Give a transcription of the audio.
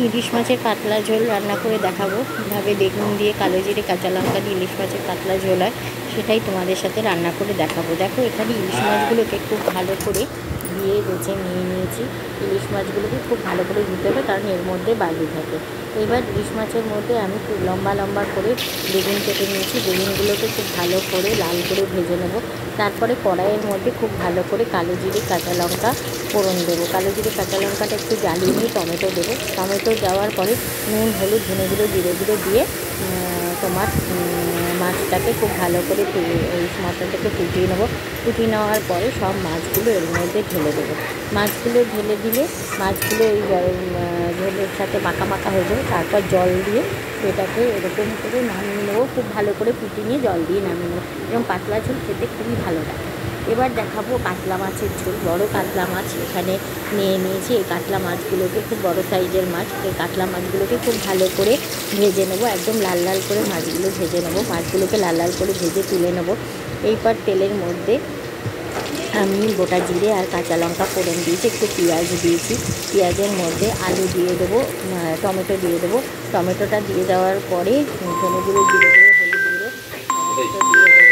ইলিশ মাছের পাতলা ঝোল রান্না করে দেখাবো। কীভাবে বেগুন দিয়ে কালো জিরে কাঁচা লঙ্কা দিয়ে ইলিশ মাছের পাতলা ঝোল হয় সেটাই তোমাদের সাথে রান্না করে দেখাবো। দেখো এখানে ইলিশ মাছগুলোকে খুব ভালো করে দিয়ে বেছে নিয়ে নিয়েছি। ইলিশ মাছগুলোকে খুব ভালো করে ধুতে হবে, কারণ এর মধ্যে বালি থাকে। এবার ইলিশ মাছের মধ্যে আমি খুব লম্বা লম্বা করে বেগুন কেটে নিয়েছি। বেগুনগুলোকে খুব ভালো করে লাল করে ভেজে নেব। তারপরে কড়াইয়ের মধ্যে খুব ভালো করে কালো জিরে কাঁচা লঙ্কা ফোড়ন দেবো। কালো জিরে কাঁচা লঙ্কাটা একটু জ্বালিয়ে নিয়ে টমেটো দেবো। টমেটো দেওয়ার পরে নুন হলুদ ধনে গুঁড়ো জিরে গুঁড়ো দিয়ে তোমার মাছটাকে খুব ভালো করে এই মশলাটাকে ফুটিয়ে নেবো। ফুটিয়ে নেওয়ার পরে সব মাছগুলো এর মধ্যে ঢেলে দেবো। মাছগুলো ঢেলে দিলে মাছগুলো এই ঝোলের সাথে মাখা মাখা হয়ে যাবে। তারপর জল দিয়ে এটাকে এরকম করে নামিয়ে নেবো। খুব ভালো করে ফুটিয়ে নিয়ে জল দিয়ে নামিয়ে নেবো। এরকম পাতলা ঝোল খেতে খুবই ভালো লাগে। এবার দেখাবো কাতলা মাছের ঝোল। বড় কাতলা মাছ এখানে নিয়ে নিয়েছি। এই কাতলা মাছগুলোকে, খুব বড় সাইজের মাছ, এই কাতলা মাছগুলোকে খুব ভালো করে ভেজে নেবো। একদম লাল লাল করে মাছগুলো ভেজে নেবো। মাছগুলোকে লাল লাল করে ভেজে তুলে নেবো। এইবার তেলের মধ্যে আমি গোটা জিরে আর কাঁচা লঙ্কা ফোড়ন দিয়েছি, একটু পেঁয়াজ দিয়েছি। পেঁয়াজের মধ্যে আলু দিয়ে দেবো, টমেটো দিয়ে দেবো। টমেটোটা দিয়ে দেওয়ার পরে ধনে গুঁড়ো জিরে গুঁড়ো হলুদ গুঁড়ো টমেটো দিয়ে দেবো।